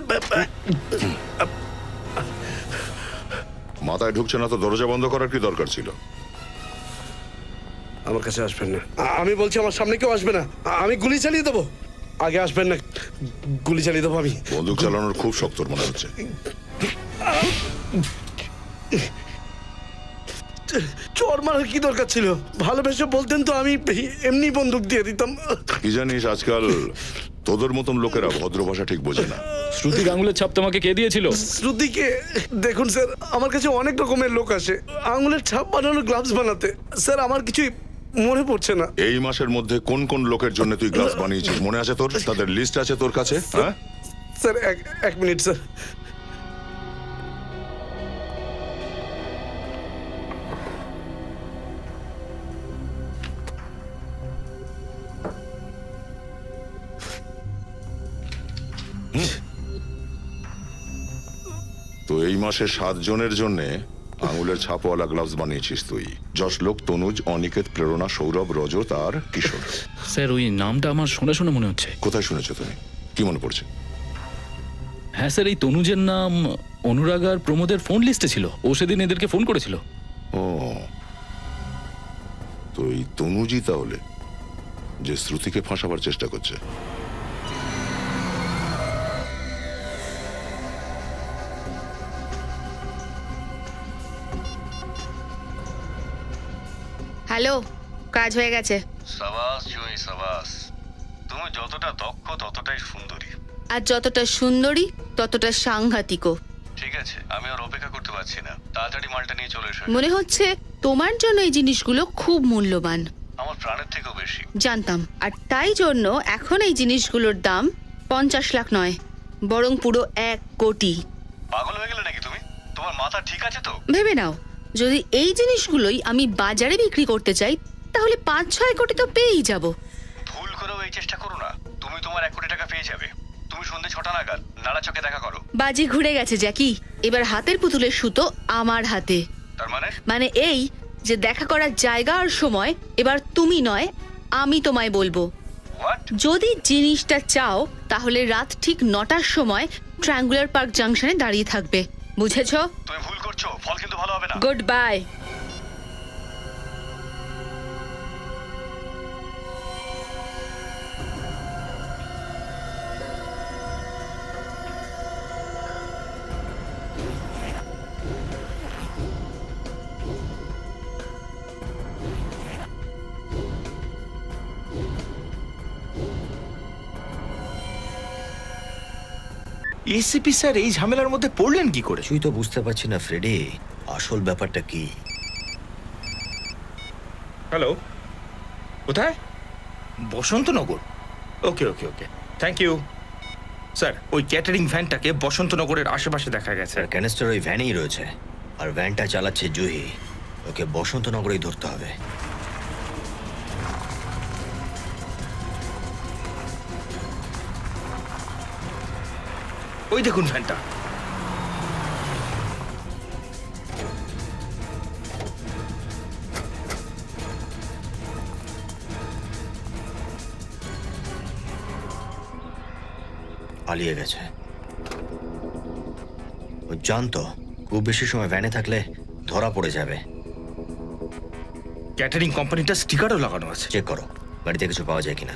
মাথায় ঢুকছে না তো দরজা বন্ধ করার কি দরকার ছিল? আমার কাছে আসবেন না। আমি বলছি আমার সামনে কেউ আসবে না। আমি গুলি চালিয়ে দেবো। আগে আসবেন না, গুলি চালিয়ে দেবো আমি। বন্দুক চালানোর খুব শক্ত মনে হচ্ছে। চোর মারার কি দরকার ছিল? ভালোবেসে বলতেন তো আমি এমনি বন্দুক দিয়ে দিতাম। কি জানিস, আজকাল তোদের মতন লোকেরা ভদ্র ভাষা ঠিক বোঝে না। শ্রুতির আঙুলের ছাপ তোমাকে কে দিয়েছিল? শ্রুতিকে? দেখুন স্যার, আমার কাছে অনেক রকমের লোক আসে আঙুলের ছাপ বানানো গ্লাভস বানাতে। স্যার আমার কিছুই মনে পড়ছে না। এই মাসের মধ্যে কোন কোন লোকের জন্য তুই গ্লাভস বানিয়েছিস মনে আছে তোর? তাদের লিস্ট আছে তোর কাছে? হ্যাঁ স্যার, এক মিনিট স্যার। তো এই মাসে 7 জনের জন্য আঙুলের ছাপওয়ালা গ্লাভস বানিয়েছিস তুই। যশলোক, তনুজ, অনিকেত, প্রেরণা, সৌরভ, রজত আর কিশোর। স্যার, ওই নামটা আমার শোনা শোনা মনে হচ্ছে। কোথায় শুনেছো তুমি? কি মনে পড়ছে? হ্যাঁ স্যার, এই তনুজের নাম অনুরাগ আর প্রমোদের ফোন লিস্টে ছিল। ও সেদিন এদেরকে ফোন করেছিল। ও, তো এই তনুজই তাহলে যে শ্রুতিকে ফাঁসাবার চেষ্টা করছে। হ্যালো, কাজ হয়ে গেছে। সাবাস জুই, সাবাস। তুমি যতটা দক্ষ ততটাই সুন্দরী। আর যতটা সুন্দরী ততটা সাংঘাতিকও। ঠিক আছে, আমি আর অপেক্ষা করতে পারছি না। তাড়াতাড়ি মালটা নিয়ে চলে এসো। মনে হচ্ছে তোমার জন্য এই জিনিসগুলো খুব মূল্যবান। আমার প্রাণের থেকেও বেশি। জানতাম। আর তাই জন্য এখন এই জিনিসগুলোর দাম 50 লাখ নয়, বরং পুরো 1 কোটি। পাগল হয়ে গেলে নাকি তুমি? তোমার মাথা ঠিক আছে তো? ভেবে নাও, যদি এই জিনিসগুলোই আমি বাজারে বিক্রি করতে চাই তাহলে 5-6 কোটি তো পেয়েই যাব। ভুল করেও এই চেষ্টা করো না। তুমি তোমার 1 কোটি টাকা পেয়ে যাবে। তুমি সন্ধ্যে 6টা নাগাদ নাড়া চকে দেখা করো। বাজি ঘুরে গেছে জ্যাকি। এবার হাতের পুতুলের সুতো আমার হাতে। তার মানে এই যে দেখা করার জায়গা আর সময় এবার তুমি নয়, আমি তোমায় বলবো। যদি জিনিসটা চাও তাহলে রাত ঠিক 9টার সময় ট্রায়াঙ্গুলার পার্ক জাংশনে দাঁড়িয়ে থাকবে, বুঝেছো? তুমি ভুল করছো, ফল কিন্তু ভালো হবে না। Good bye. এসিপি স্যার এই ঝামেলার মধ্যে পড়লেন কি করে? তুই তো বুঝতে পারছি না ফ্রেডি, আসল ব্যাপারটা কি। হ্যালো, কোথায়? বসন্তনগর। ওকে ওকে ওকে, থ্যাংক ইউ স্যার। ওই ক্যাটারিং ভ্যানটাকে বসন্তনগরের আশেপাশে দেখা গেছে। ক্যানিস্টার ওই ভ্যানেই রয়েছে, আর ভ্যানটা চালাচ্ছে জুহি। ওকে বসন্তনগরেই ধরতে হবে। ওই দেখুন ভ্যানটা। পালিয়ে গেছে। ও জানতো খুব বেশি সময় ভ্যানে থাকলে ধরা পড়ে যাবে। ক্যাটারিং কোম্পানিটা স্টিকারও লাগানো আছে। চেক করো গাড়িতে কিছু পাওয়া যায় কিনা।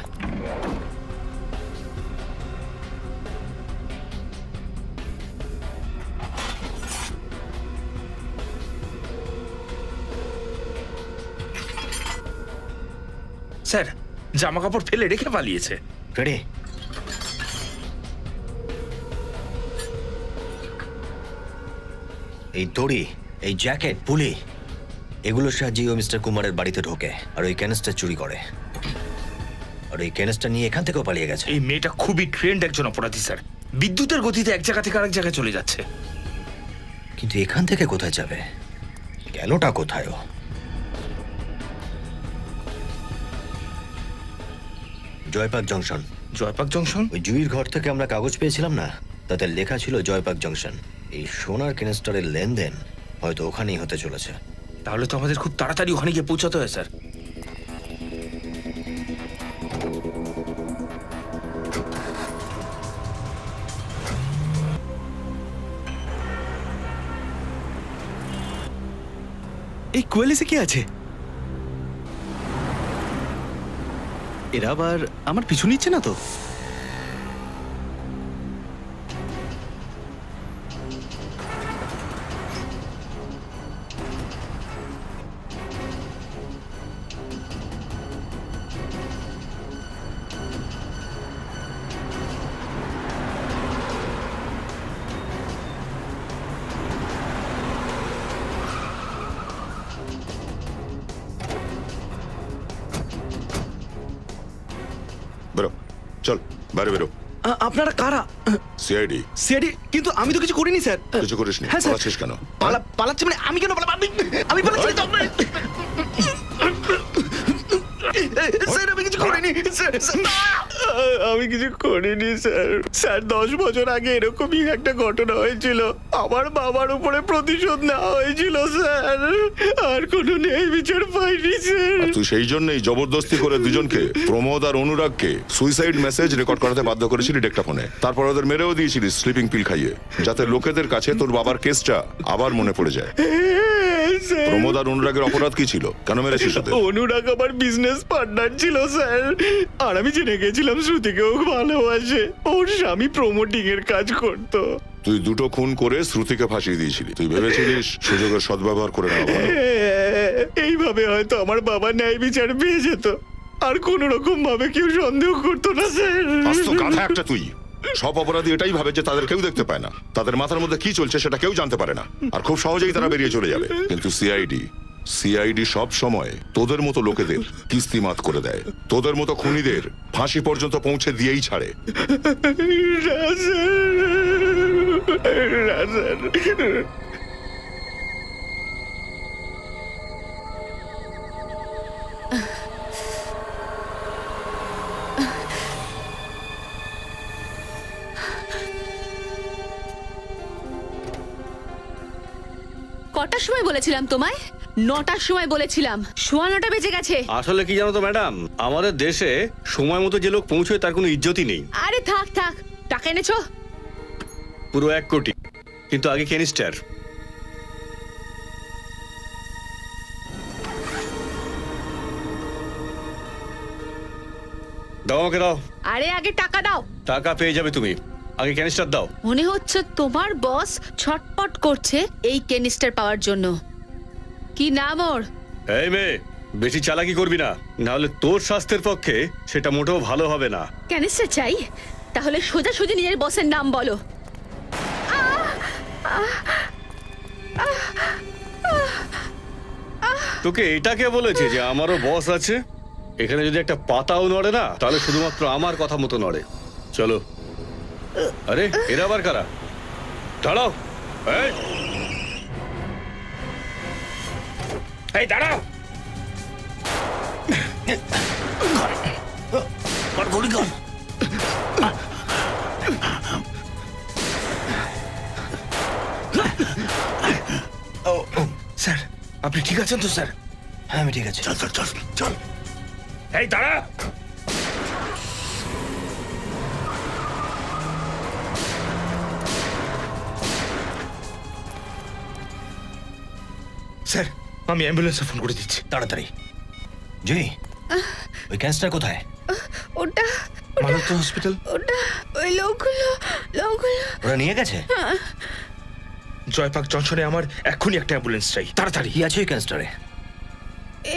স্যার জামা কাপড় ফেলে রেখে পালিয়েছে। রেডি? এই দড়ি, এই জ্যাকেট, পুলি, এগুলোর সাহায্যে ও মিস্টার কুমারের বাড়িতে ঢোকে আর ওই ক্যানেস্টার চুরি করে, আর ওই ক্যানেস্টার নিয়ে এখান থেকেও পালিয়ে গেছে। এই মেয়েটা খুবই ট্রেন্ড একজন অপরাধী স্যার, বিদ্যুতের গতিতে এক জায়গা থেকে আরেক জায়গায় চলে যাচ্ছে। কিন্তু এখান থেকে কোথায় যাবে, গেলটা কোথায় ও? জয়পাক জংশন। জয়পাক জংশন? ওই জুইর ঘর থেকে আমরা কাগজ পেয়েছিলাম না, তাতে লেখা ছিল জয়পাক জংশন। এই সোনার ক্যানেস্টারের লেনদেন হয়তো ওখানেই হতে চলেছে। তাহলে তো আমাদের খুব তাড়াতাড়ি ওখানে গিয়ে পৌঁছাতে হয় স্যার। এই কোয়েলিসে কি আছে? এরা আবার আমার পিছু নিচ্ছে না তো? বেরো, চল বাইরে বেরো। আপনারা কারা? সিআইডি। সিআইডি? কিন্তু আমি তো কিছু করিনি স্যার। কিছু করিসনি? হ্যাঁ, স্যার। পালাচ্ছিস কেন? পালাচ্ছি মানে আমি কেন পালাবো? আমি পালাচ্ছি তো। স্যার আমি কিছু করিনি স্যার। আমি কিছু করিনি স্যার। স্যার 10 বছর আগে এরকমই একটা ঘটনা হয়েছিল, আমার বাবার উপরে প্রতিশোধ নেওয়া হয়েছিল স্যার। আর কোনো ন্যায় বিচার পাইনি স্যার। আর তুই সেই জন্যই জবরদস্তি করে দুজনকে, প্রমোদ আর অনুরাগকে, সুইসাইড মেসেজ রেকর্ড করাতে বাধ্য করেছিলি ডেক্টাফোনে। তারপর ওদের মেরেও দিয়েছিলি স্লিপিং পিল খাইয়ে, যাতে লোকেদের কাছে তোর বাবার কেসটা আবার মনে পড়ে যায়। প্রমোদ আর অনুরাগের অপরাধ কি ছিল? কেন মেরেছিস ওদের? অনুরাগ আমার বিজনেস পার্টনার ছিল স্যার, আর আমি জেনে গেছিলাম শ্রুতিকেও ভালোবাসে। ওর স্বামী প্রমোটিং এর কাজ করতো। তুই দুটো খুন করে শ্রুতিকে ফাঁসিয়ে দিয়েছিলি। তুই ভেবেছিলিস সুযোগের সদ্ব্যবহার করে নেওয়া ভালো। এইভাবে হয়তো আমার বাবা ন্যায় বিচার পেয়ে যেত, আর কোন রকম ভাবে কেউ সন্দেহ করতো না স্যার। আস্ত গাধা একটা তুই। সব অপরাধী এটাই ভাবে যে তাদের কেউ দেখতে পায় না, তাদের মাথার মধ্যে কি চলছে সেটা কেউ জানতে পারে না, আর খুব সহজেই তারা বেরিয়ে চলে যাবে। কিন্তু সিআইডি সব সময় তোদের মতো লোকেদের কিস্তিমাত করে দেয়, তোদের মতো খুনিদের ফাঁসি পর্যন্ত পৌঁছে দিয়েই ছাড়ে। কটার সময় বলেছিলাম তোমায়? 9টার সময় বলেছিলাম, 9:15 বেজে গেছে। আসলে কি জানো তো ম্যাডাম, আমাদের দেশে সময় মতো যে লোক পৌঁছয় তার কোনো ইজ্জতই নেই। আরে থাক থাক, টাকা এনেছো? পুরো 1 কোটি, কিন্তু আগে ক্যানিস্টার। দাও আমাকে দাও। আরে আগে টাকা দাও। টাকা পেয়ে যাবে তুমি, আগে ক্যানিস্টার দাও। মনে হচ্ছে তোমার বস ছটপট করছে এই ক্যানিস্টার পাওয়ার জন্য। কি নাম ওর? এই মেয়ে, বেশি চালাকি করবি না, নাহলে তোর স্বাস্থ্যের পক্ষে সেটা মোটেও ভালো হবে না। ক্যানিস্টার চাই? তাহলে সোজাসুজি নিজের বসের নাম বলো। তোকে এটাকে বলেছে যে আমারও বস আছে? এখানে যদি একটা পাতাও নড়ে না, তাহলে শুধুমাত্র আমার কথা মতো নড়ে। চলো। আরে এরা আবার কারা? দাঁড়াও। এই দাঁড়াও। গুলি কর। স্যার আপনি ঠিক আছেন তো স্যার? হ্যাঁ আমি ঠিক আছি। চল চল চল চল। এই দাঁড়া। স্যার আমি অ্যাম্বুলেন্সে ফোন করে দিচ্ছি। তাড়াতাড়ি। জুই, ওই ক্যান্সার কোথায়? ওটা মালত্য হসপিটাল। ওটা ওই লোকগুলো ওরা নিয়ে গেছে? জয়পাক জংশনে আমার এক্ষুনি একটা অ্যাম্বুলেন্স চাই, তাড়াতাড়ি। কি আছে ওই ক্যান্সারে?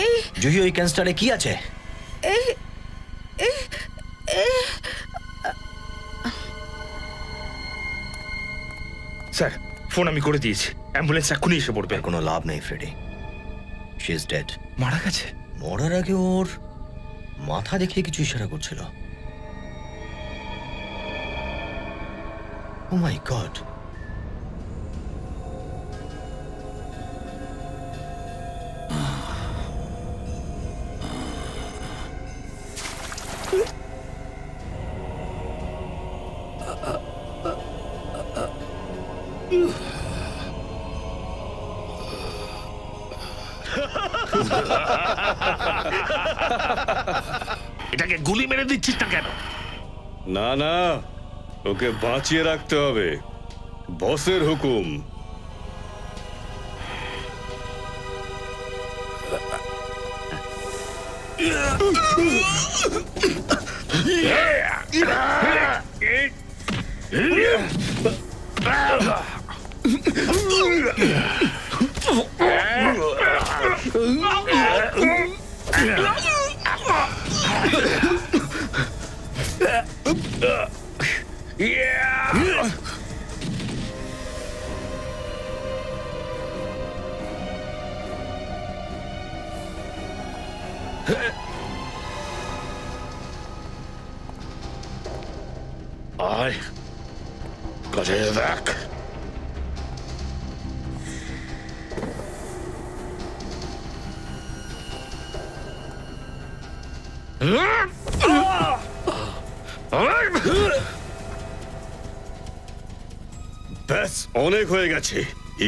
এই জুই, ওই ক্যান্সারে কি আছে? এই স্যার ফোন আমি করে দিয়েছি, অ্যাম্বুলেন্স এক্ষুনি এসে পড়বে। আর কোনো লাভ নেই ফ্রেডি, শি ইজ ডেড। মারা গেছে? মরার আগে ওর মাথা দেখিয়ে কিছু ইশারা করছিল। ও মাই গড। এটাকে গুলি মেরে দিচ্ছিস না কেন? না না, ওকে বাঁচিয়ে রাখতে হবে, বসের হুকুম। আয় কাজে দেখ। ব্যাস, অনেক হয়ে গেছে,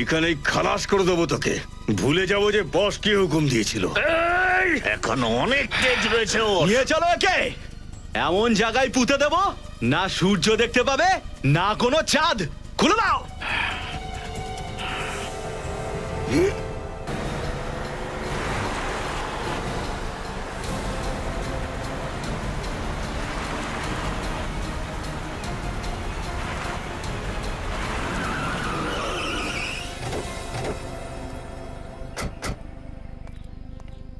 এখানেই খালাস করে দেবো তোকে। ভুলে যাবো যে বস কি হুকুম দিয়েছিল। এখন অনেক তেজ রয়েছে ওর। নিয়ে চলো একে, এমন জায়গায় পুঁতে দেব না সূর্য দেখতে পাবে না কোনো চাঁদ। খুলে দাও।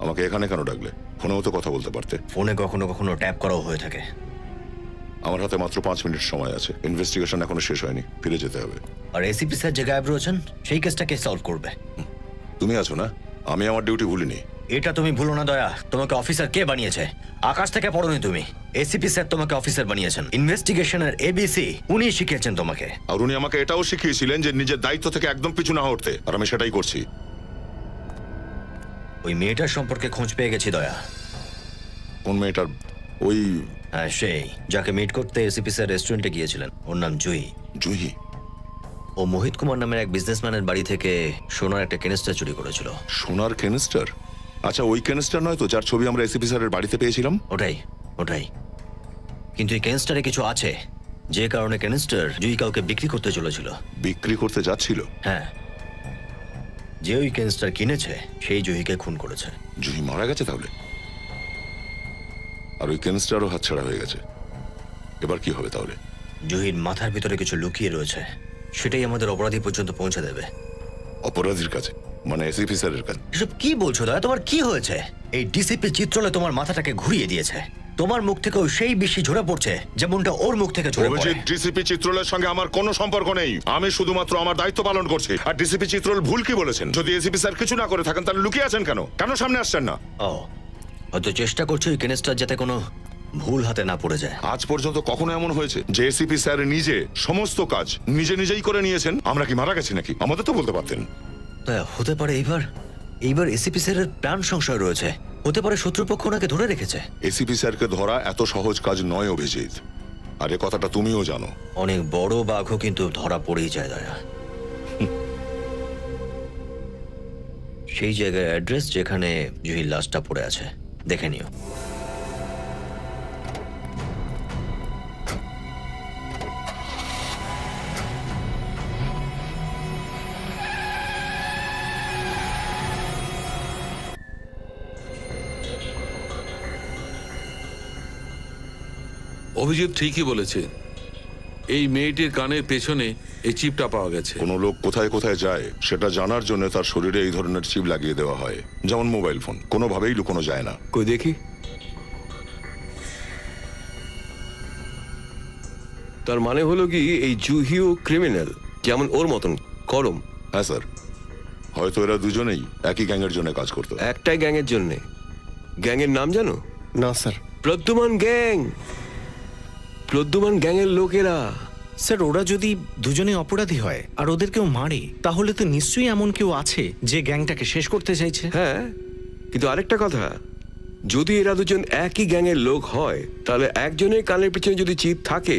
আমাকে এখানে কেন ডাকলে? ফোনেও তো কথা বলতে পারতে। ফোনে কখনো কখনো ট্যাপ করাও হয়ে থাকে। আমার হাতে মাত্র 5 মিনিট সময় আছে, ইনভেস্টিগেশন এখনো শেষ হয়নি, ফিরে যেতে হবে। আর এসিপি স্যার যে গায়েব রয়েছেন সেই কেসটা কে সলভ করবে? তুমি আছো না, আমি আমার ডিউটি ভুলিনি। এটা তুমি ভুলো না দয়া, তোমাকে অফিসার কে বানিয়েছে? আকাশ থেকে পড়োনি তুমি, এসিপি স্যার তোমাকে অফিসার বানিয়েছেন। ইনভেস্টিগেশনের এবিসি উনি শিখিয়েছেন তোমাকে। আর উনি আমাকে এটাও শিখিয়েছিলেন যে নিজের দায়িত্ব থেকে একদম পিছু না হটতে, আর আমি সেটাই করছি। ওই মেয়েটার সম্পর্কে খোঁজ পেয়ে গেছি দয়া। কোন মেয়েটার? ওই হ্যাঁ, সেই যাকে মিট করতে এসিপি স্যার রেস্টুরেন্টে গিয়েছিলেন। ওর নাম জুহি। জুহি? ও মোহিত কুমার নামের এক বিজনেসম্যানের বাড়ি থেকে সোনার একটা কেনিস্টার চুরি করেছিল। সোনার কেনিস্টার? আচ্ছা, ওই কেনিস্টার নয় তো যার ছবি আমরা এসিপি স্যারের বাড়িতে পেয়েছিলাম? ওটাই ওটাই। কিন্তু এই কেনিস্টারে কিছু আছে, যে কারণে কেনিস্টার জুহি কাউকে বিক্রি করতে চলেছিল। বিক্রি করতে যাচ্ছিল? হ্যাঁ, যে ওই কেনিস্টার কিনেছে সেই জুহিকে খুন করেছে। জুহি মারা গেছে তাহলে? আর ওই কেনিস্টারও হাতছাড়া হয়ে গেছে। এবার কি হবে তাহলে? জুহির মাথার ভিতরে কিছু লুকিয়ে রয়েছে, সেটাই আমাদের অপরাধী পর্যন্ত পৌঁছে দেবে। অপরাধীর কাছে? মানে এসিপি স্যারের কাছে? এসব কি বলছো দয়া? তোমার কি হয়েছে? এই ডিসিপি চিত্রলে তোমার মাথাটাকে ঘুরিয়ে দিয়েছে। তোমার মুখ থেকেও সেই বেশি ঝরে পড়ছে যেমনটা ওর মুখ থেকে ঝরে পড়ে। ডিসিপি চিত্রলের সঙ্গে আমার কোনো সম্পর্ক নেই, আমি শুধুমাত্র আমার দায়িত্ব পালন করছি। আর ডিসিপি চিত্রল ভুল কি বলেছেন? যদি এসিপি স্যার কিছু না করে থাকেন তাহলে লুকিয়ে আছেন কেন? কেন সামনে আসছেন না? ও, হয়তো চেষ্টা করছো ওই কেনিস্টার যাতে কোনো ভুল হাতে না পড়ে যায়। আজ পর্যন্ত কখনো এমন হয়েছে যে এসিপি স্যার নিজে সমস্ত কাজ নিজেই করে নিয়েছেন? আমরা কি মারা গেছি নাকি? আমাদের তো বলতে পারতেন। হতে পারে এইবার এসিপি স্যারের প্রাণ সংশয় রয়েছে। হতে পারে শত্রুপক্ষ ওনাকে ধরে রেখেছে। এসিপি স্যারকে ধরা এত সহজ কাজ নয় অভিজিৎ, আর এ কথাটা তুমিও জানো। অনেক বড় বাঘও কিন্তু ধরা পড়েই যায় দয়া। সেই জায়গায় অ্যাড্রেস যেখানে জুহির লাশটা পড়ে আছে, দেখে নিও। অভিজিৎ ঠিকই বলেছে, এই মেয়েটির কানের পেছনে এই চিপটা পাওয়া গেছে। কোনো লোক কোথায় কোথায় যায় সেটা জানার জন্য তার শরীরে এই ধরনের চিপ লাগিয়ে দেওয়া হয়, যেমন মোবাইল ফোন। কোনোভাবেই লুকোনো যায় না। কই দেখি। তার মানে হলো কি এই জুহিও ক্রিমিনাল? যেমন ওর মতন গরম। হ্যাঁ স্যার, হয়তো এরা দুজনেই একই গ্যাংয়ের জন্য কাজ করতো। একটাই গ্যাংয়ের জন্যে। গ্যাংয়ের নাম জানো? না স্যার। প্রদ্যুমান গ্যাং। প্রদ্যুমান গ্যাংয়ের লোকেরা। স্যার ওরা যদি দুজনে অপরাধী হয় আর ওদের কেউ মারে, তাহলে তো নিশ্চয়ই এমন কেউ আছে যে গ্যাংটাকে শেষ করতে চাইছে। হ্যাঁ, কিন্তু আরেকটা কথা, যদি এরা দুজন একই গ্যাংয়ের লোক হয়, তাহলে একজনের কানের পিছনে যদি চিপ থাকে,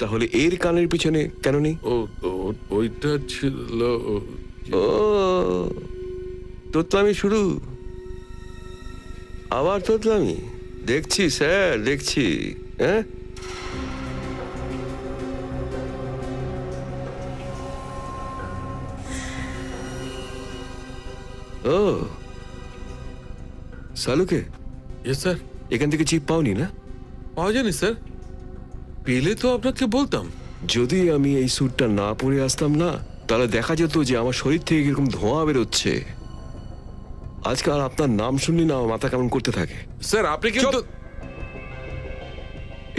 তাহলে এর কানের পিছনে কেন নেই? ওইটা ছিল ও, তোতলামি শুরু। আবার তোতলামি? দেখছি স্যার, দেখছি। হ্যাঁ, ও সালুকে। Yes sir. এখান থেকে চিপ পাওনি না? পাওয়া যায়নি স্যার, পেলে তো আপনাকে বলতাম। যদি আমি এই স্যুটটা না পরে আসতাম না, তাহলে দেখা যেত যে আমার শরীর থেকে এরকম ধোঁয়া বেরোচ্ছে। আজকাল আপনার নাম শুনলি না আমার মাথা কেমন করতে থাকে। স্যার আপনি কিন্তু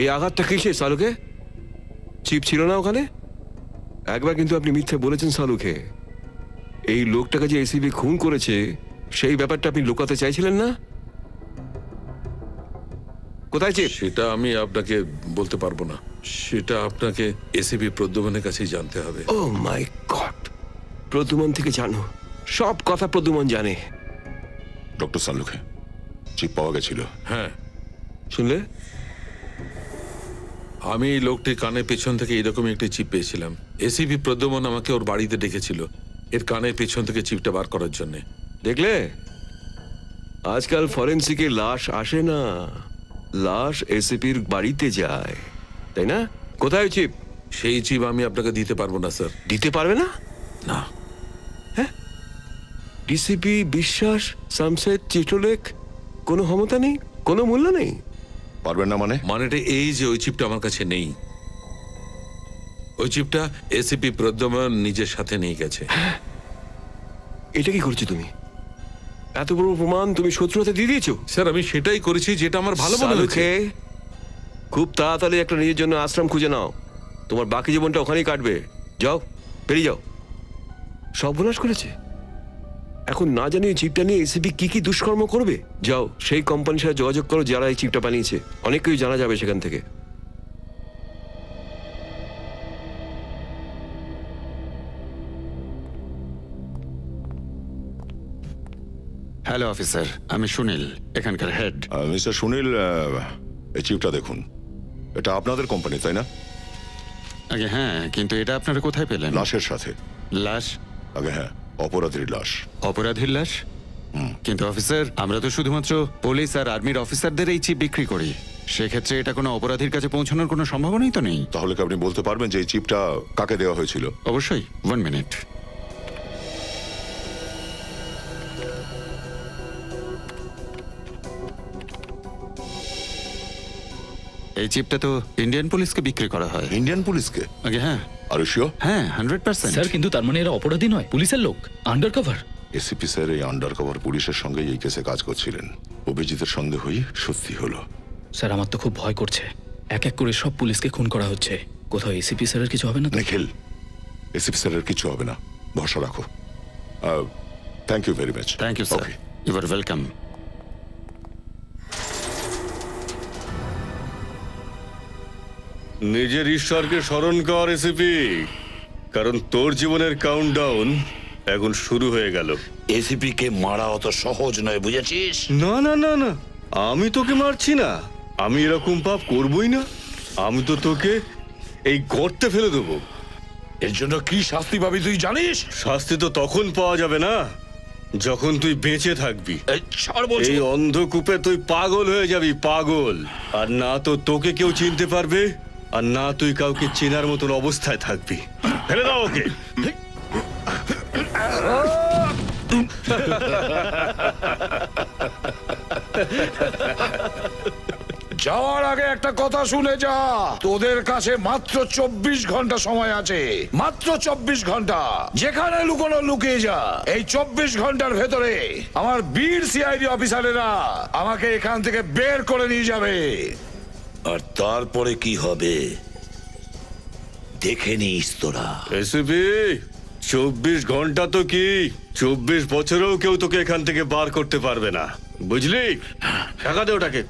এই আঘাতটা কিসে সালুকে? চিপ ছিল না ওখানে? একবার কিন্তু আপনি মিথ্যে বলেছেন সালুকে। এই লোকটাকে যে এসিবি খুন করেছে সেই ব্যাপারটা আপনি লুকাতে চাইছিলেন না? কোথায় চিপ? সেটা আমি আপনাকে বলতে পারবো না, সেটা আপনাকে এসিবি প্রদ্যুমানের কাছেই জানতে হবে। ও মাই গড, প্রদ্যুমান থেকে জানো? সব কথা প্রদ্যুমান জানে। ডক্টর সালুকে, চিপ পাওয়া গেছিল? হ্যাঁ। শুনলে? আমি এই লোকটির কানের পেছন থেকে এইরকমই একটি চিপ পেয়েছিলাম। এসিবি প্রদ্যুমান আমাকে ওর বাড়িতে ডেকেছিল এর কানের পেছন থেকে চিপটা বার করার জন্য। দেখলে, আজকাল ফরেন্সিকে লাশ আসে না, লাশ এসিপির বাড়িতে যায়, তাই না? কোথায় চিপ? সেই চিপ আমি আপনাকে দিতে পারবো না স্যার। দিতে পারবে না? না। হ্যাঁ, ডিসিপি বিশ্বাস, সামসেদ, চিত্রলেখ, কোনো ক্ষমতা নেই, কোনো মূল্য নেই? পারবেন না মানে? মানেটা এই যে ওই চিপটা আমার কাছে নেই। ওই চিপটা এসিপি প্রদ্যুমান নিজের সাথে নিয়ে গেছে। এটা কি করছো তুমি? এত বড় প্রমাণ তুমি শত্রুর হাতে দিয়ে দিয়েছো? স্যার আমি সেটাই করেছি যেটা আমার ভালো মনে হয়েছে। খুব তাড়াতাড়ি একটা নিজের জন্য আশ্রম খুঁজে নাও, তোমার বাকি জীবনটা ওখানেই কাটবে। যাও, বেরিয়ে যাও। সর্বনাশ করেছে। এখন না জানি এই চিপটা নিয়ে এসিপি কি কি দুষ্কর্ম করবে। যাও সেই কোম্পানির সাথে যোগাযোগ করো যারা এই চিপটা বানিয়েছে, অনেক কিছু জানা যাবে সেখান থেকে। হ্যালো অফিসার, আমি সুনীল, এখানকার হেড। মিস্টার সুনীল, এই চিপটা দেখুন। এটা আপনাদের কোম্পানি তাই না? আগে হ্যাঁ, কিন্তু এটা আপনারা কোথায় পেলেন? লাশের সাথে। লাশ? আগে হ্যাঁ, অপরাধীর লাশ। অপরাধীর লাশ? কিন্তু অফিসার, আমরা তো শুধুমাত্র পুলিশ আর আর্মির অফিসারদের এই চিপ বিক্রি করি। সেক্ষেত্রে এটা কোনো অপরাধীর কাছে পৌঁছানোর কোনো সম্ভাবনাই তো নেই। তাহলে কি আপনি বলতে পারবেন যে এই চিপটা কাকে দেওয়া হয়েছিল? অবশ্যই, 1 মিনিট। এই চিপটা তো ইন্ডিয়ান পুলিশকে বিক্রি করা হয়। ইন্ডিয়ান পুলিশকে? আগে হ্যাঁ। আর শিওর? হ্যাঁ, 100%। স্যার কিন্তু তার মানে এরা অপরাধী নয়, পুলিশের লোক, আন্ডার কভার। এসিপি স্যার এই আন্ডার কভার পুলিশের সঙ্গে এই কেসে কাজ করছিলেন। অভিজিতের সন্দেহই সত্যি হলো। স্যার আমার তো খুব ভয় করছে, এক এক করে সব পুলিশকে খুন করা হচ্ছে। কোথাও এসিপি স্যারের কিছু হবে না? নিখিল, এসিপি স্যারের কিছু হবে না, ভরসা রাখো। Thank you very much. Thank you sir, you are welcome. নিজের ঈশ্বরকে স্মরণ কর এসিপি, কারণ তোর জীবনের কাউন্টডাউন এখন শুরু হয়ে গেল। এসিপি কে মারা অত সহজ নয়, বুঝেছিস? না না না না, আমি তোকে মারছি না, আমি এরকম পাপ করবই না। আমি তো তোকে এই গর্তে ফেলে দেবো। এর জন্য কি শাস্তি পাবি তুই জানিস? শাস্তি তো তখন পাওয়া যাবে না যখন তুই বেঁচে থাকবি। এই অন্ধকূপে তুই পাগল হয়ে যাবি, পাগল। আর না তো তোকে কেউ চিনতে পারবে, আর না তুই কাউকে চেনার মতন অবস্থায় থাকবি। ফেলে দাও ওকে। যাওয়ার আগে একটা কথা শুনে যা, তোদের কাছে মাত্র 24 ঘন্টা সময় আছে, মাত্র 24 ঘন্টা। যেখানে লুকোনো লুকিয়ে যা। এই 24 ঘন্টার ভেতরে আমার বীর সিআইডি অফিসারেরা আমাকে এখান থেকে বের করে নিয়ে যাবে। আর তারপরে কি হবে দেখে নিস তোরা। এসিপি 24 ঘন্টা তো কি 24 বছরেও কেউ তোকে এখান থেকে বার করতে পারবে না, বুঝলি? টাকা দে ওটাকে।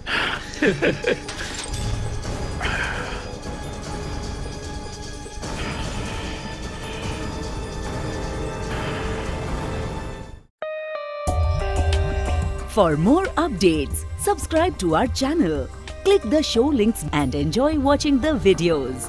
For more updates, subscribe to our channel, click the show links and enjoy watching the videos.